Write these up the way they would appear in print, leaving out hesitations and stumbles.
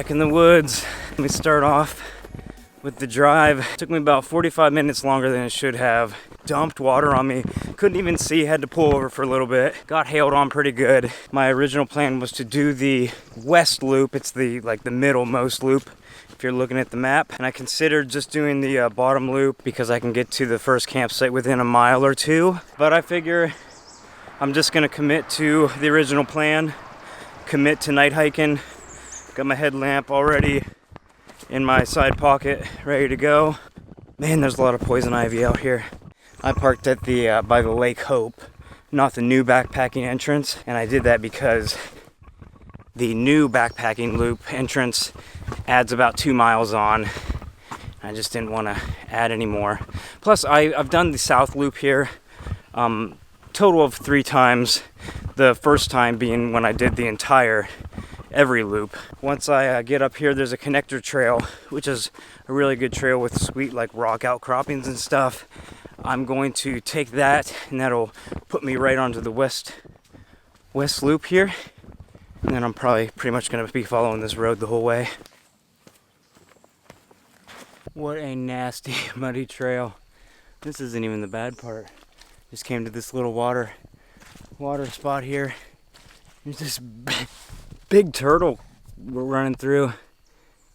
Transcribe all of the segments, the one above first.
Back in the woods. Let me start off with the drive. It took me about 45 minutes longer than it should have. Dumped water on me. Couldn't even see, had to pull over for a little bit. Got hailed on pretty good. My original plan was to do the west loop. It's the middlemost loop if you're looking at the map. And I considered just doing the bottom loop because I can get to the first campsite within a mile or two. But I figure I'm just gonna commit to the original plan. Commit to night hiking. Got my headlamp already in my side pocket, ready to go. Man, there's a lot of poison ivy out here. I parked at the by the Lake Hope, not the new backpacking entrance, and I did that because the new backpacking loop entrance adds about 2 miles on. I just didn't want to add any more. Plus, I've done the south loop here, total of 3 times. The first time being when I did the entire every loop. Once I get up here, there's a connector trail, which is a really good trail with sweet like rock outcroppings and stuff. I'm going to take that, and that'll put me right onto the west loop here. And then I'm probably pretty much going to be following this road the whole way. What a nasty muddy trail. This isn't even the bad part. Just came to this little water spot here. There's this big turtle we're running through.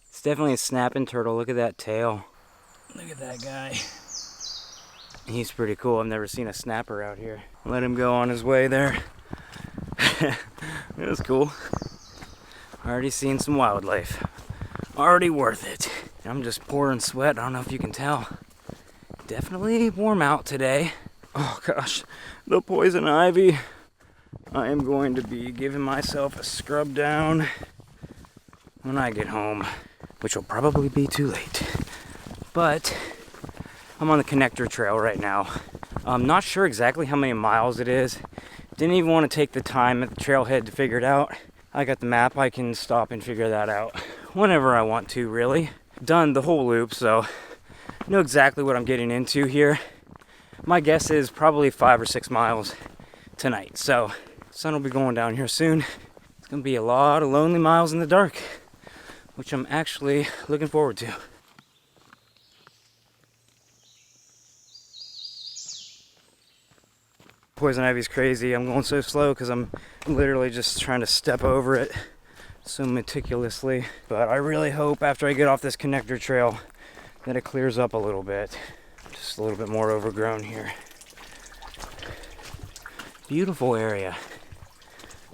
It's definitely a snapping turtle. Look at that tail. Look at that guy. He's pretty cool. I've never seen a snapper out here. Let him go on his way there. It was cool. Already seen some wildlife. Already worth it. I'm just pouring sweat. I don't know if you can tell. Definitely warm out today. Oh gosh, the poison ivy. I am going to be giving myself a scrub down when I get home, which will probably be too late. But I'm on the connector trail right now. I'm not sure exactly how many miles it is. Didn't even want to take the time at the trailhead to figure it out. I got the map. I can stop and figure that out whenever I want to, really. Done the whole loop, so I know exactly what I'm getting into here. My guess is probably 5 or 6 miles tonight. So sun will be going down here soon. It's gonna be a lot of lonely miles in the dark, which I'm actually looking forward to. Poison ivy's crazy. I'm going so slow because I'm literally just trying to step over it so meticulously. But I really hope after I get off this connector trail that it clears up a little bit. Just a little bit more overgrown here. Beautiful area.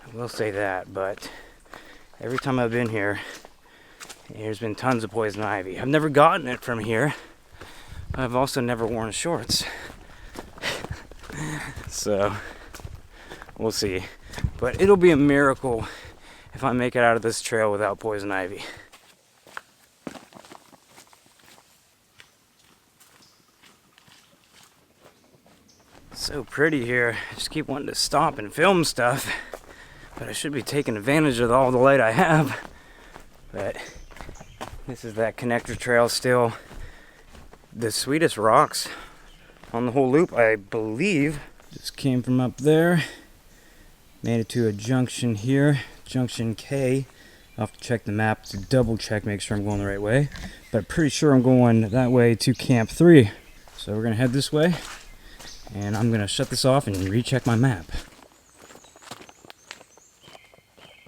I will say that, but every time I've been here, there's been tons of poison ivy. I've never gotten it from here, but I've also never worn shorts. So, we'll see. But it'll be a miracle if I make it out of this trail without poison ivy. So pretty here. I just keep wanting to stop and film stuff, but I should be taking advantage of all the light I have. But this is that connector trail still. The sweetest rocks on the whole loop, I believe. Just came from up there, made it to a junction here, junction K. I'll have to check the map to double check, make sure I'm going the right way. But I'm pretty sure I'm going that way to Camp 3. So we're gonna head this way, and I'm gonna shut this off and recheck my map.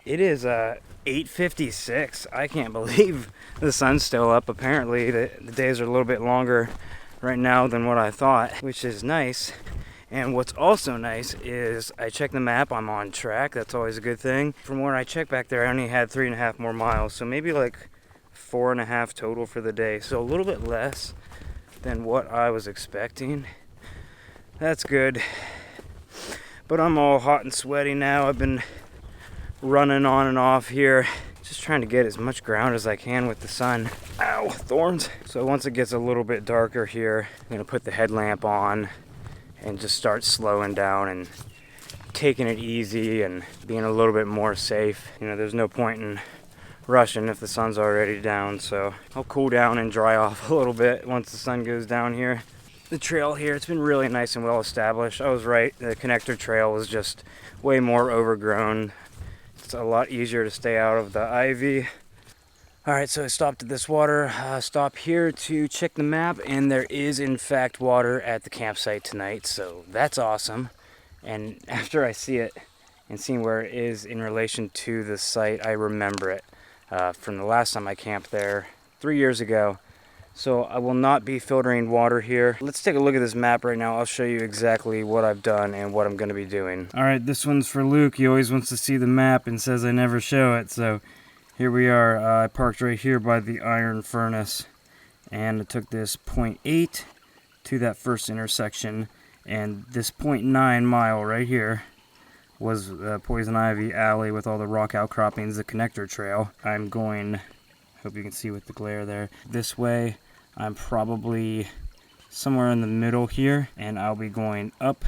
It is 8:56. I can't believe the sun's still up. Apparently the days are a little bit longer right now than what I thought, which is nice. And what's also nice is I checked the map, I'm on track. That's always a good thing. From where I checked back there, I only had 3.5 more miles, so maybe like 4.5 total for the day. So a little bit less than what I was expecting. That's good. But I'm all hot and sweaty now. I've been running on and off here, just trying to get as much ground as I can with the sun. Ow, thorns. So once it gets a little bit darker here, I'm gonna put the headlamp on and just start slowing down and taking it easy and being a little bit more safe. You know, there's no point in rushing if the sun's already down, so I'll cool down and dry off a little bit once the sun goes down here. The trail here, it's been really nice and well established. I was right, the connector trail was just way more overgrown. It's a lot easier to stay out of the ivy. Alright, so I stopped at this water stop here to check the map, and there is in fact water at the campsite tonight, so that's awesome. And after I see it and seeing where it is in relation to the site, I remember it from the last time I camped there 3 years ago. So I will not be filtering water here. Let's take a look at this map right now. I'll show you exactly what I've done and what I'm going to be doing. Alright, this one's for Luke. He always wants to see the map and says I never show it, so here we are. I parked right here by the iron furnace, and I took this 0.8 to that first intersection, and this 0.9 mile right here was Poison Ivy Alley with all the rock outcroppings, the connector trail. I'm going, hope you can see with the glare there, this way. I'm probably somewhere in the middle here, and I'll be going up,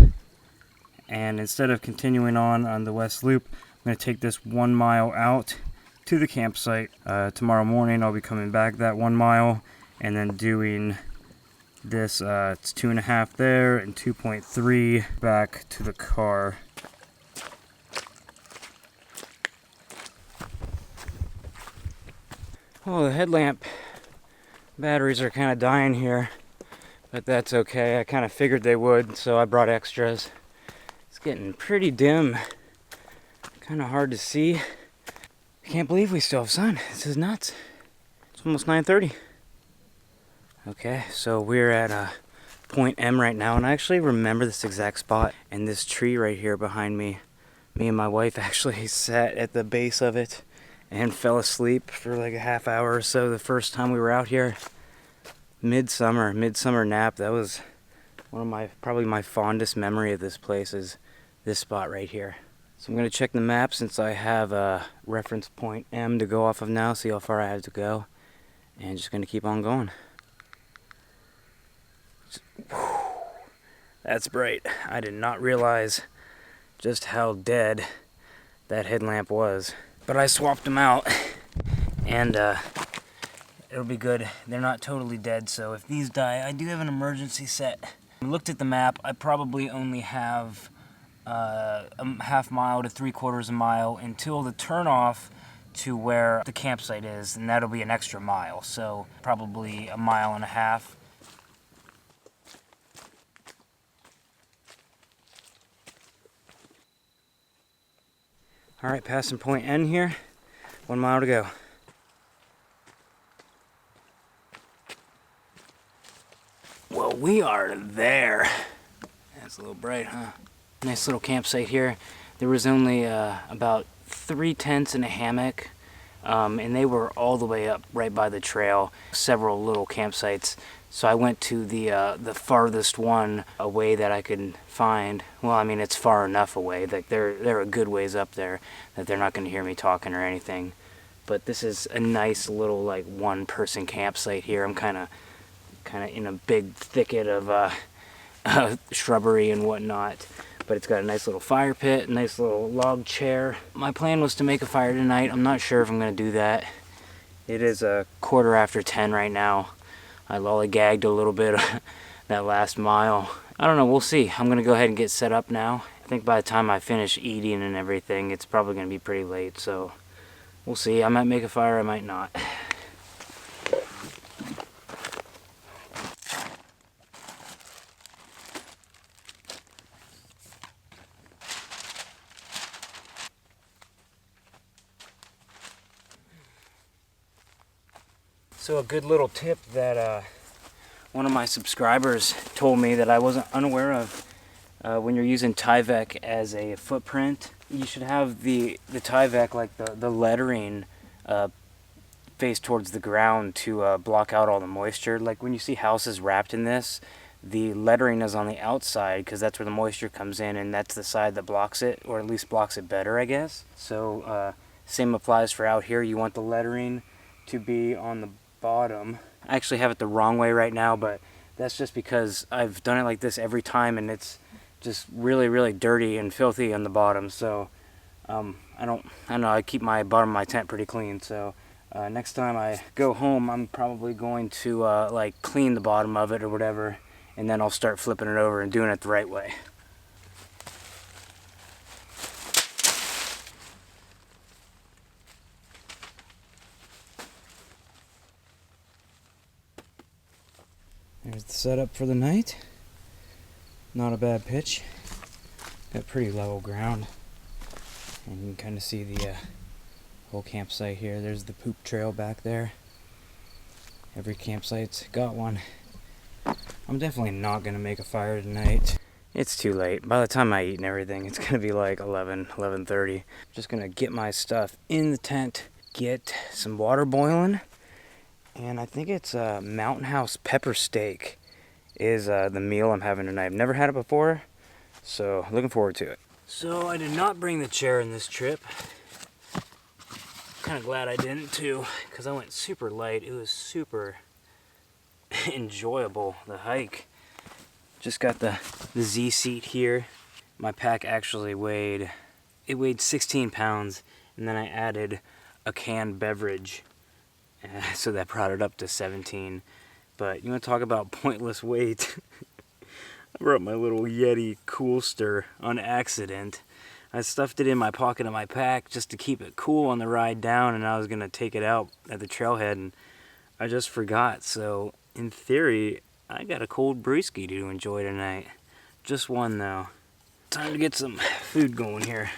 and instead of continuing on the west loop, I'm going to take this 1 mile out to the campsite. Tomorrow morning I'll be coming back that 1 mile and then doing this, it's 2.5 there and 2.3 back to the car. Well, the headlamp batteries are kind of dying here, but that's okay. I kind of figured they would, so I brought extras. It's getting pretty dim, kind of hard to see. I can't believe we still have sun. This is nuts. It's almost 9:30. Okay, so we're at point M right now, and I actually remember this exact spot. And this tree right here behind me, me and my wife actually sat at the base of it and fell asleep for like a half hour or so the first time we were out here. Midsummer nap. That was one of my, probably my fondest memory of this place, is this spot right here. So I'm going to check the map since I have a reference point M to go off of now, see how far I have to go, and just going to keep on going. That's bright. I did not realize just how dead that headlamp was. But I swapped them out, and it'll be good. They're not totally dead, so if these die, I do have an emergency set. I looked at the map. I probably only have a half mile to 3/4 mile until the turnoff to where the campsite is, and that'll be an extra mile, so probably 1.5 miles. Alright, passing point N here, 1 mile to go. Well, we are there. That's a little bright, huh? Nice little campsite here. There was only about 3 tents and a hammock, and they were all the way up right by the trail. Several little campsites. So I went to the farthest one away that I could find. Well, I mean, it's far enough away that they're a good ways up there that they're not going to hear me talking or anything. But this is a nice little like 1-person campsite here. I'm kind of in a big thicket of shrubbery and whatnot. But it's got a nice little fire pit, a nice little log chair. My plan was to make a fire tonight. I'm not sure if I'm going to do that. It is 10:15 right now. I lollygagged a little bit that last mile. I don't know, we'll see. I'm going to go ahead and get set up now. I think by the time I finish eating and everything, it's probably going to be pretty late, so we'll see. I might make a fire, I might not. So a good little tip that one of my subscribers told me that I wasn't unaware of, when you're using Tyvek as a footprint, you should have the Tyvek, like the lettering, face towards the ground to block out all the moisture. Like when you see houses wrapped in this, the lettering is on the outside because that's where the moisture comes in, and that's the side that blocks it, or at least blocks it better, I guess. So same applies for out here. You want the lettering to be on the bottom. I actually have it the wrong way right now, but that's just because I've done it like this every time, and it's just really dirty and filthy on the bottom. So I don't know, I keep my bottom of my tent pretty clean. So next time I go home, I'm probably going to like clean the bottom of it or whatever, and then I'll start flipping it over and doing it the right way. There's the setup for the night. Not a bad pitch. Got pretty level ground. And you can kind of see the whole campsite here. There's the poop trail back there. Every campsite's got one. I'm definitely not going to make a fire tonight. It's too late. By the time I eat and everything, it's going to be like 11:30. Just going to get my stuff in the tent, get some water boiling, and I think it's Mountain House pepper steak is the meal I'm having tonight. I've never had it before, so looking forward to it. So I did not bring the chair in this trip. Kind of glad I didn't too, because I went super light. It was super enjoyable, the hike. Just got the Z seat here. My pack actually weighed 16 pounds, and then I added a canned beverage, so that brought it up to 17. But you want to talk about pointless weight? I brought my little Yeti Coolster on accident. I stuffed it in my pocket of my pack just to keep it cool on the ride down, and I was going to take it out at the trailhead, and I just forgot. So in theory, I got a cold brewski to enjoy tonight. Just one though. Time to get some food going here.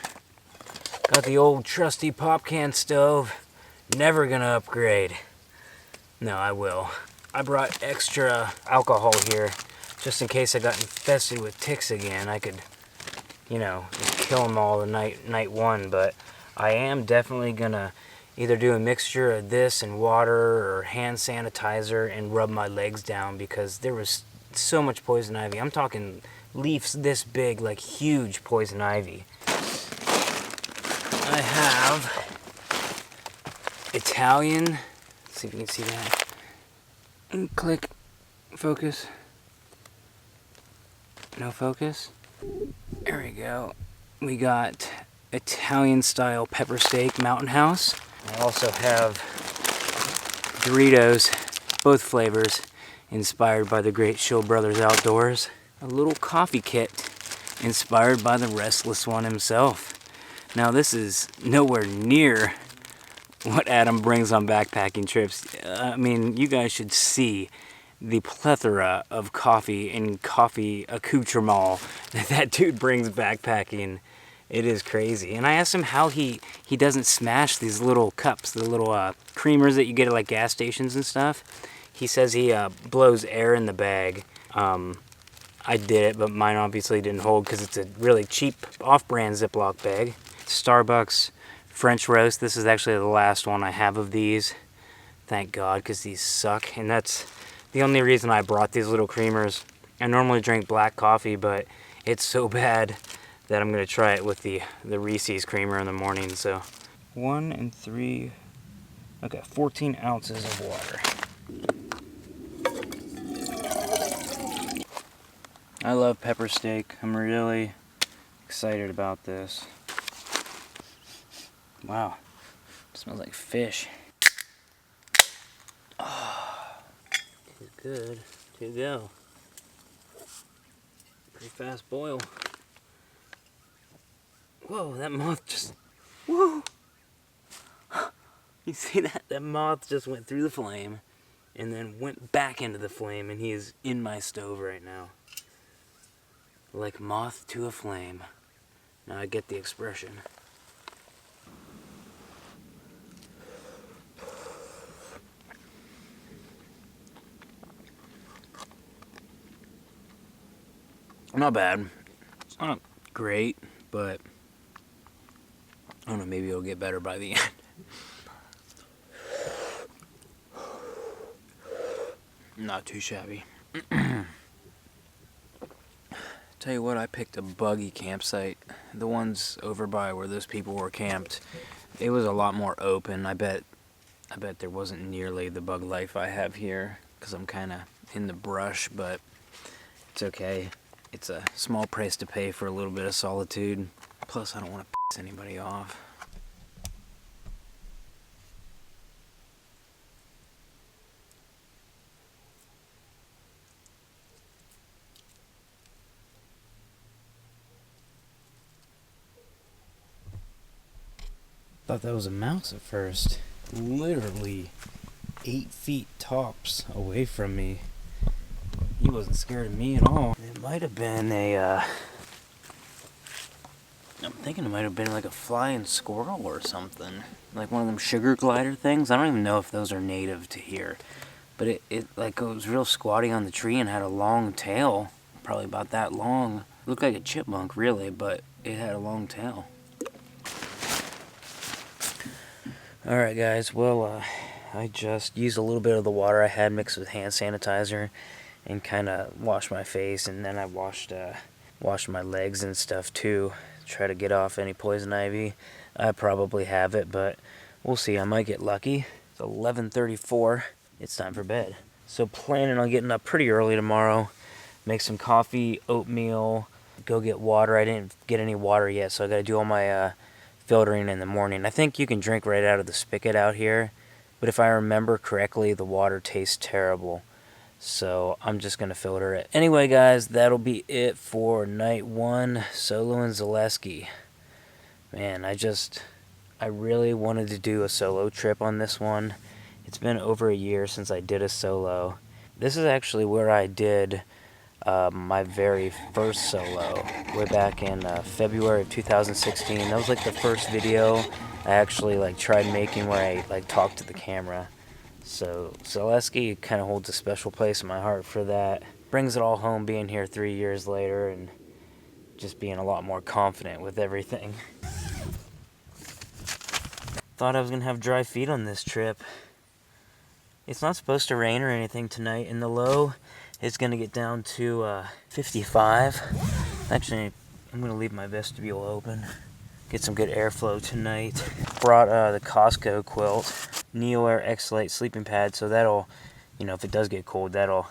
Got the old trusty pop can stove. Never gonna upgrade. No, I will. I brought extra alcohol here just in case I got infested with ticks again. I could, just kill them all the night one. But I am definitely gonna either do a mixture of this and water or hand sanitizer and rub my legs down, because there was so much poison ivy. I'm talking leaves this big, like huge poison ivy. I have Italian. Let's see if you can see that. And click, focus. No focus. There we go. We got Italian style pepper steak, Mountain House. I also have Doritos, both flavors, inspired by the great Shill Brothers Outdoors. A little coffee kit, inspired by the Restless One himself. Now this is nowhere near what Adam brings on backpacking trips. I mean, you guys should see the plethora of coffee and coffee accoutrement that dude brings backpacking. It is crazy. And I asked him how he doesn't smash these little cups, the little creamers that you get at like gas stations and stuff. He says he blows air in the bag. I did it, but mine obviously didn't hold because it's a really cheap off-brand Ziploc bag. Starbucks French roast. This is actually the last one I have of these. Thank God, because these suck. And that's the only reason I brought these little creamers. I normally drink black coffee, but it's so bad that I'm going to try it with the Reese's creamer in the morning. So 1 and 3, okay, 14 ounces of water. I love pepper steak. I'm really excited about this. Wow, it smells like fish. Oh, it's good to go. Pretty fast boil. Whoa, that moth just, whoa. You see that? That moth just went through the flame and then went back into the flame, and he is in my stove right now. Like moth to a flame. Now I get the expression. Not bad. It's not great, but I don't know, maybe it'll get better by the end. Not too shabby. Tell you what, I picked a buggy campsite. The ones over by where those people were camped, it was a lot more open. I bet there wasn't nearly the bug life I have here, because I'm kind of in the brush, but it's okay. It's a small price to pay for a little bit of solitude. Plus, I don't want to piss anybody off. Thought that was a mouse at first. Literally 8 feet tops away from me. He wasn't scared of me at all. It might have been a, I'm thinking it might have been like a flying squirrel or something. Like one of them sugar glider things. I don't even know if those are native to here. But it like it was real squatty on the tree and had a long tail. Probably about that long. It looked like a chipmunk really, but it had a long tail. Alright guys, well I just used a little bit of the water I had mixed with hand sanitizer and kind of washed my face, and then I washed my legs and stuff too. Try to get off any poison ivy. I probably have it, but we'll see. I might get lucky. It's 11:34. It's time for bed. So planning on getting up pretty early tomorrow. Make some coffee, oatmeal, go get water. I didn't get any water yet, so I gotta do all my filtering in the morning. I think you can drink right out of the spigot out here, but if I remember correctly, the water tastes terrible. So I'm just going to filter it. Anyway, guys, that'll be it for night 1, solo in Zaleski. Man, I really wanted to do a solo trip on this one. It's been over a year since I did a solo. This is actually where I did my very first solo, way back in February of 2016. That was like the first video I actually like tried making where I like talked to the camera. So Zaleski kind of holds a special place in my heart for that. Brings it all home being here 3 years later and just being a lot more confident with everything. Thought I was going to have dry feet on this trip. It's not supposed to rain or anything tonight, and the low is going to get down to 55. Actually, I'm going to leave my vestibule open. Get some good airflow tonight. Brought the Costco quilt. NeoAir X-Lite sleeping pad, so that'll, you know, if it does get cold, that'll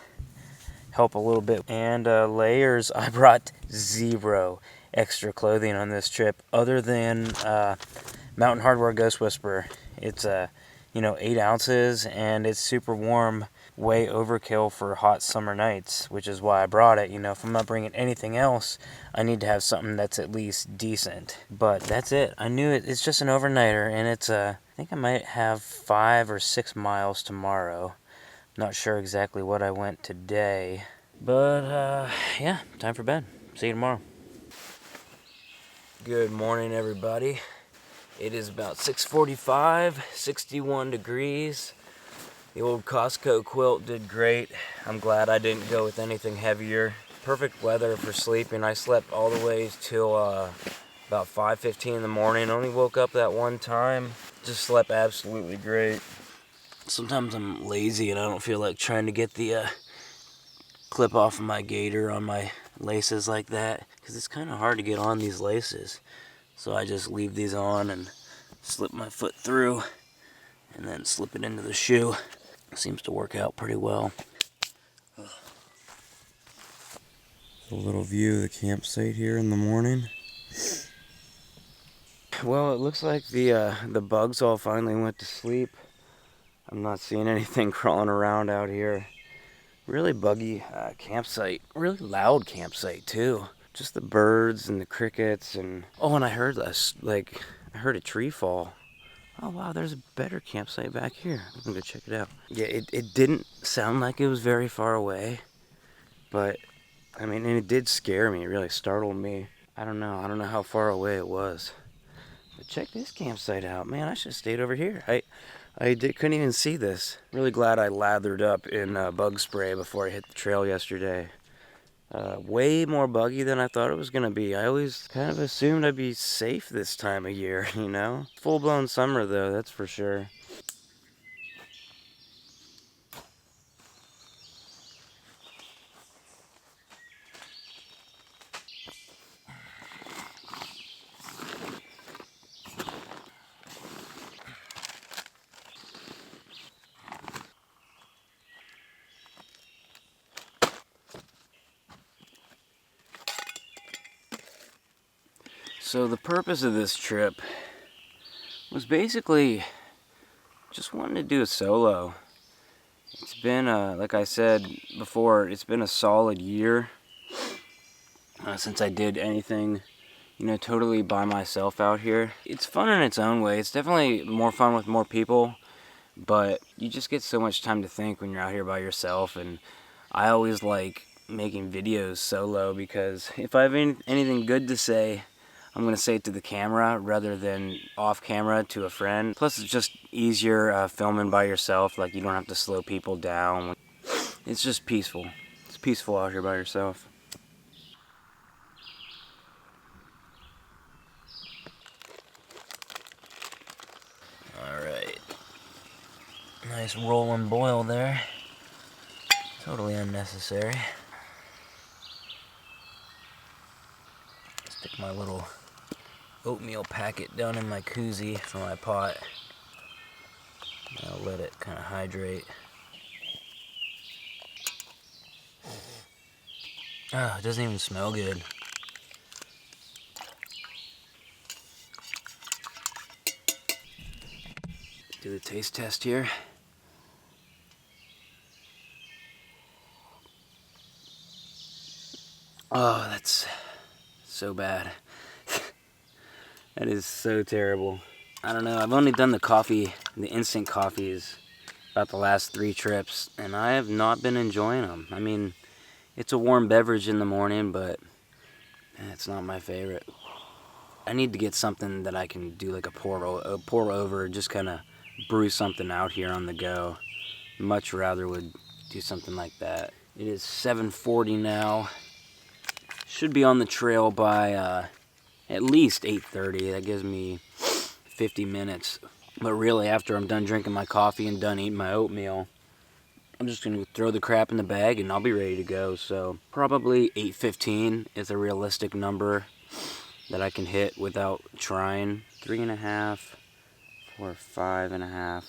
help a little bit. And layers, I brought 0 extra clothing on this trip, other than Mountain Hardwear Ghost Whisperer. It's 8 ounces, and it's super warm, way overkill for hot summer nights, which is why I brought it. You know, if I'm not bringing anything else, I need to have something that's at least decent. But that's it. I knew it's just an overnighter, and it's I think I might have 5 or 6 miles tomorrow. Not sure exactly what I went today. But, yeah, time for bed. See you tomorrow. Good morning, everybody. It is about 6:45, 61 degrees. The old Costco quilt did great. I'm glad I didn't go with anything heavier. Perfect weather for sleeping. I slept all the way till about 5:15 in the morning. Only woke up that one time. Just slept absolutely great. Sometimes I'm lazy and I don't feel like trying to get the clip off of my gaiter on my laces like that, because it's kind of hard to get on these laces. So I just leave these on and slip my foot through and then slip it into the shoe. It seems to work out pretty well. A little view of the campsite here in the morning. Well, it looks like the bugs all finally went to sleep. I'm not seeing anything crawling around out here. Really buggy campsite. Really loud campsite too. Just the birds and the crickets and... Oh, and I heard I heard a tree fall. Oh wow, there's a better campsite back here. I'm gonna go check it out. Yeah, it didn't sound like it was very far away, but I mean, and it did scare me. It really startled me. I don't know how far away it was. But check this campsite out, man. I should have stayed over here. Couldn't even see this. Really glad I lathered up in bug spray before I hit the trail yesterday. Way more buggy than I thought it was gonna be. I always kind of assumed I'd be safe this time of year, you know? Full-blown summer though, that's for sure. So the purpose of this trip was basically just wanting to do a solo. It's been, like I said before, it's been a solid year since I did anything, you know, totally by myself out here. It's fun in its own way. It's definitely more fun with more people, but you just get so much time to think when you're out here by yourself. And I always like making videos solo because if I have anything good to say, I'm going to say it to the camera rather than off camera to a friend. Plus it's just easier filming by yourself, like you don't have to slow people down. It's just peaceful. It's peaceful out here by yourself. Alright. Nice rolling boil there. Totally unnecessary. Stick my little oatmeal packet down in my koozie for my pot. I'll let it kind of hydrate. Oh, it doesn't even smell good. Do the taste test here. Oh, that's so bad. That is so terrible. I don't know, I've only done the instant coffees about the last 3 trips, and I have not been enjoying them. I mean, it's a warm beverage in the morning, but it's not my favorite. I need to get something that I can do like a pour over, just kind of brew something out here on the go. Much rather would do something like that. It is 7:40 now. Should be on the trail by at least 8:30. That gives me 50 minutes. But really, after I'm done drinking my coffee and done eating my oatmeal, I'm just going to throw the crap in the bag and I'll be ready to go. So probably 8:15 is a realistic number that I can hit without trying. 3.5 or 5.5.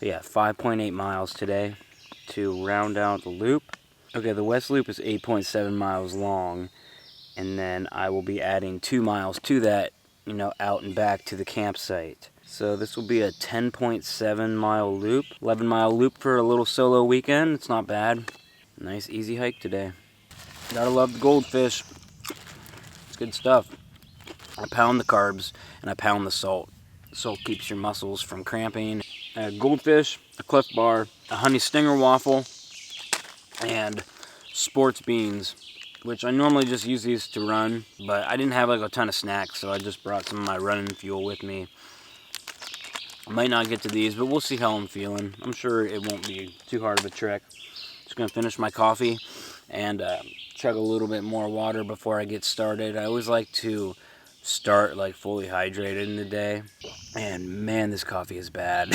Yeah, 5.8 miles today to round out the loop. Okay, the west loop is 8.7 miles long, and then I will be adding 2 miles to that, out and back to the campsite. So this will be a 10.7 mile loop, 11 mile loop for a little solo weekend. It's not bad. Nice easy hike today. Gotta love the goldfish. It's good stuff. I pound the carbs and I pound the salt. The salt keeps your muscles from cramping. Goldfish, a Cliff Bar, a honey stinger waffle, and sports beans, which I normally just use these to run, but I didn't have like a ton of snacks, so I just brought some of my running fuel with me. I might not get to these, but we'll see how I'm feeling. I'm sure it won't be too hard of a trek. Just gonna finish my coffee and chug a little bit more water before I get started. I always like to start like fully hydrated in the day, and man, this coffee is bad.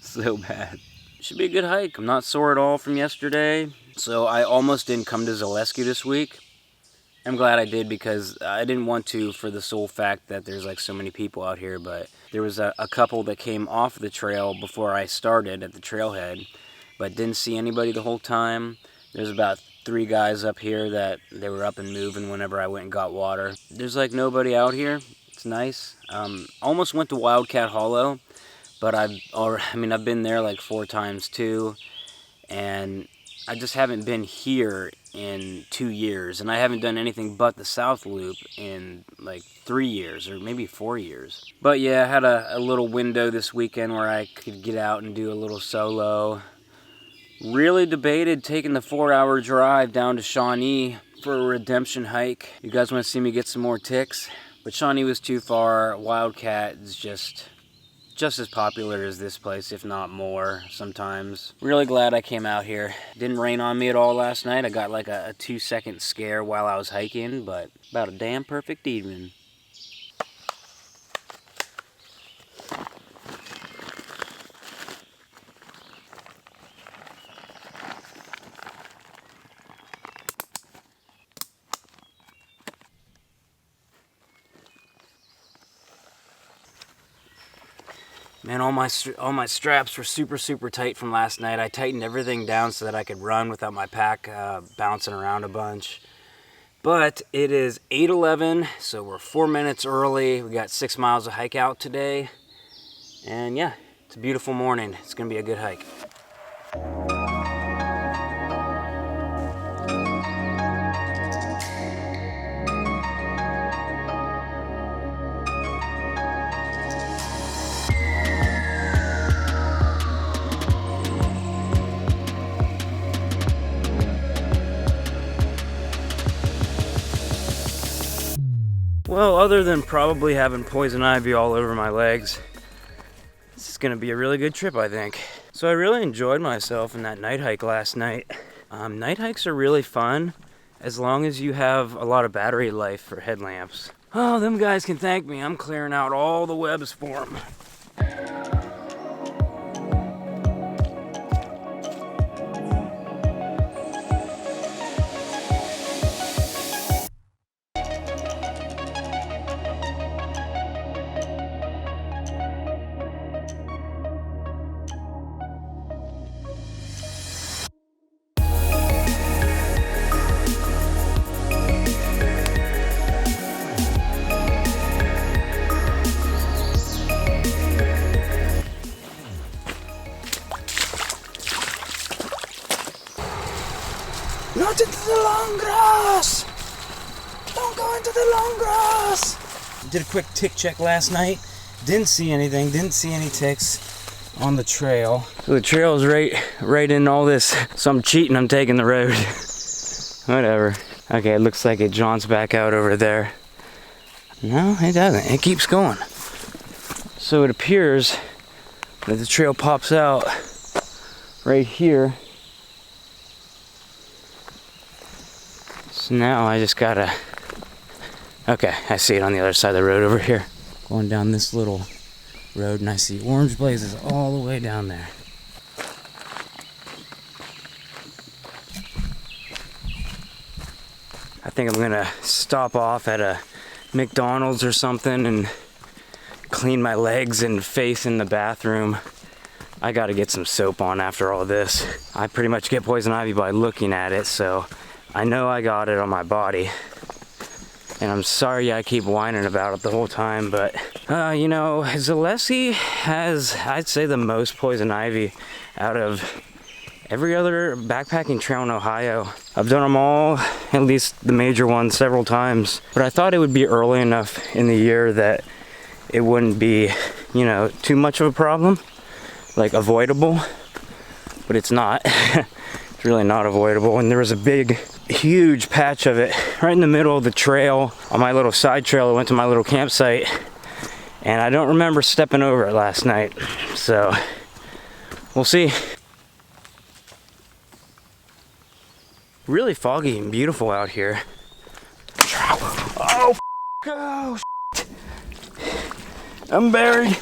So bad. Should be a good hike. I'm not sore at all from yesterday. So I almost didn't come to Zaleski this week. I'm glad I did because I didn't want to for the sole fact that there's like so many people out here, but there was a couple that came off the trail before I started at the trailhead, but didn't see anybody the whole time. There's about 3 guys up here that they were up and moving whenever I went and got water. There's like nobody out here. It's nice. Almost went to Wildcat Hollow, but I've been there like 4 times too, and I just haven't been here in 2 years, and I haven't done anything but the South Loop in like 3 years or maybe 4 years. But yeah, I had a little window this weekend where I could get out and do a little solo. Really debated taking the 4-hour drive down to Shawnee for a redemption hike. You guys want to see me get some more ticks? But Shawnee was too far. Wildcat is just as popular as this place, if not more sometimes. Really glad I came out here. Didn't rain on me at all last night. I got like a 2-second scare while I was hiking, but about a damn perfect evening. Man, all my straps were super tight from last night. I tightened everything down so that I could run without my pack bouncing around a bunch. But it is 8:11, so we're 4 minutes early. We got 6 miles of hike out today. And yeah, it's a beautiful morning. It's gonna be a good hike. Well, other than probably having poison ivy all over my legs, this is gonna be a really good trip, I think. So I really enjoyed myself in that night hike last night. Night hikes are really fun as long as you have a lot of battery life for headlamps. Oh, them guys can thank me. I'm clearing out all the webs for them. Not into the long grass! Don't go into the long grass! Did a quick tick check last night. Didn't see anything, didn't see any ticks on the trail. So the trail is right in all this. So I'm cheating, I'm taking the road. Whatever. Okay, it looks like it jaunts back out over there. No, it doesn't. It keeps going. So it appears that the trail pops out right here. So now I just gotta, okay, I see it on the other side of the road over here. Going down this little road and I see orange blazes all the way down there. I think I'm gonna stop off at a McDonald's or something and clean my legs and face in the bathroom. I gotta get some soap on after all this. I pretty much get poison ivy by looking at it, so I know I got it on my body. And I'm sorry I keep whining about it the whole time, but you know, Zaleski has, I'd say, the most poison ivy out of every other backpacking trail in Ohio. I've done them all, at least the major ones, several times. But I thought it would be early enough in the year that it wouldn't be, you know, too much of a problem, like avoidable. But it's not. It's really not avoidable. And there was a big, huge patch of it right in the middle of the trail on my little side trail that went to my little campsite. And I don't remember stepping over it last night. So we'll see. Really foggy and beautiful out here. Oh, oh, shit. I'm buried.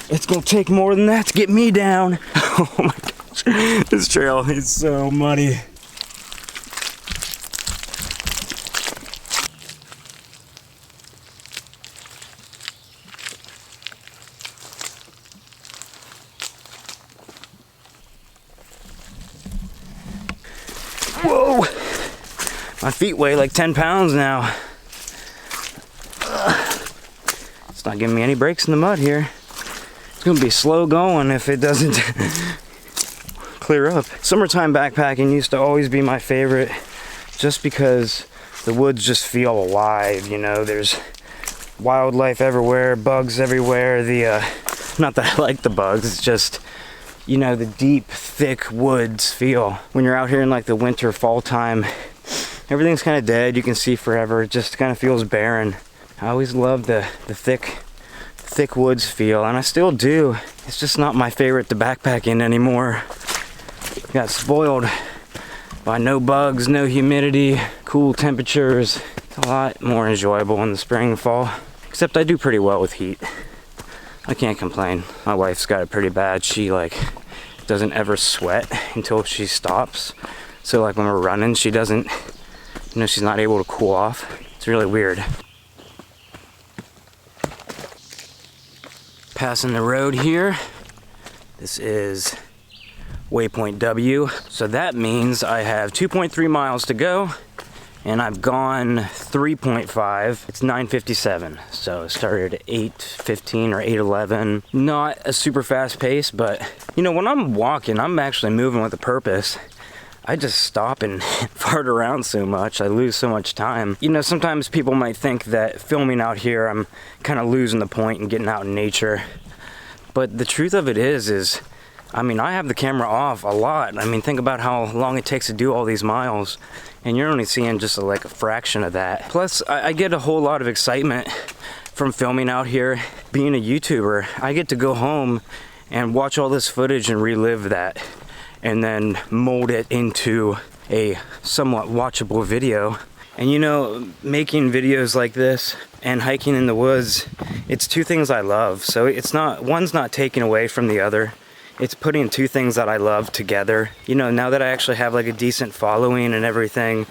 It's gonna take more than that to get me down. Oh my gosh, this trail is so muddy. Whoa! My feet weigh like 10 pounds now. It's not giving me any breaks in the mud here. It's gonna be slow going if it doesn't clear up. Summertime backpacking used to always be my favorite just because the woods just feel alive, you know. There's wildlife everywhere, bugs everywhere. Not that I like the bugs, it's just, you know, the deep, thick woods feel. When you're out here in like the winter, fall time, everything's kind of dead. You can see forever. It just kind of feels barren. I always loved the thick woods feel, and I still do. It's just not my favorite to backpack in anymore. Got spoiled by no bugs, no humidity, cool temperatures. It's a lot more enjoyable in the spring and fall. Except I do pretty well with heat. I can't complain. My wife's got it pretty bad. She like doesn't ever sweat until she stops. So like when we're running, she doesn't, you know, she's not able to cool off. It's really weird. Passing the road here. This is waypoint W. So that means I have 2.3 miles to go. And I've gone 3.5. It's 9:57, so it started at 8:15 or 8:11. Not a super fast pace, but you know, when I'm walking, I'm actually moving with a purpose. I just stop and fart around so much. I lose so much time. You know, sometimes people might think that filming out here, I'm kind of losing the point and getting out in nature. But the truth of it is I mean, I have the camera off a lot. I mean, think about how long it takes to do all these miles, and you're only seeing just like a fraction of that. Plus, I get a whole lot of excitement from filming out here. Being a YouTuber, I get to go home and watch all this footage and relive that, and then mold it into a somewhat watchable video. And you know, making videos like this and hiking in the woods, it's two things I love. So it's not, one's not taking away from the other. It's putting two things that I love together. You know, now that I actually have like a decent following and everything,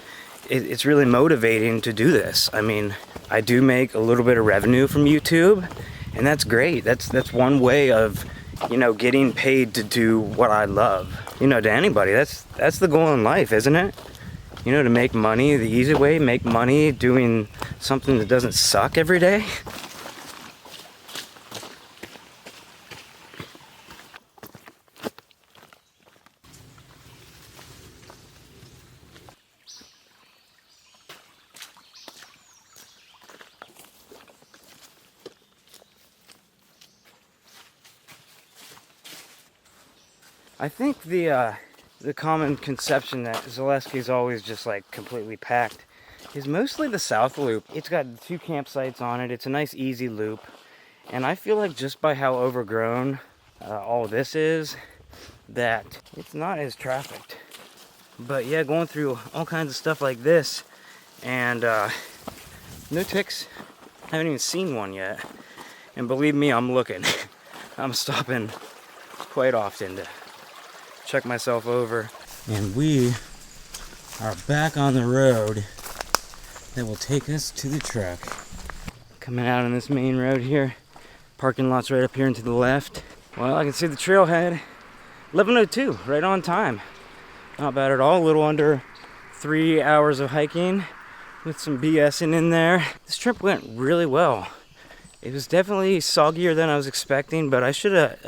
it's really motivating to do this. I mean, I do make a little bit of revenue from YouTube, and that's great. That's one way of, you know, getting paid to do what I love. You know, to anybody, that's the goal in life, isn't it? You know, to make money the easy way, make money doing something that doesn't suck every day. I think the common conception that Zaleski is always just like completely packed is mostly the South Loop. It's got 2 campsites on it. It's a nice easy loop, and I feel like just by how overgrown all this is, that it's not as trafficked. But yeah, going through all kinds of stuff like this, and no ticks. I haven't even seen one yet, and believe me, I'm looking. I'm stopping quite often to check myself over. And we are back on the road that will take us to the truck. Coming out on this main road here. Parking lot's right up here and to the left. Well, I can see the trailhead. 11:02, right on time. Not bad at all. A little under 3 hours of hiking with some BSing in there. This trip went really well. It was definitely soggier than I was expecting, but I should have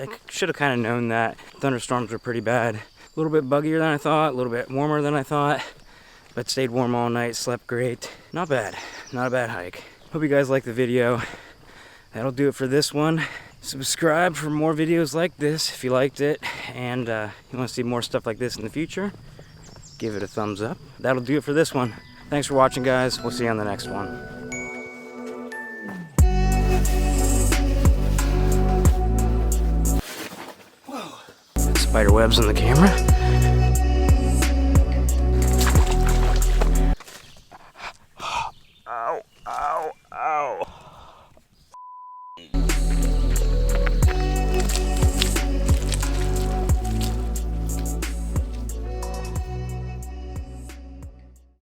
kind of known that. Thunderstorms were pretty bad. A little bit buggier than I thought, a little bit warmer than I thought, but stayed warm all night, slept great. Not bad, not a bad hike. Hope you guys liked the video. That'll do it for this one. Subscribe for more videos like this if you liked it, and you want to see more stuff like this in the future, give it a thumbs up. That'll do it for this one. Thanks for watching, guys. We'll see you on the next one. Spider webs on the camera.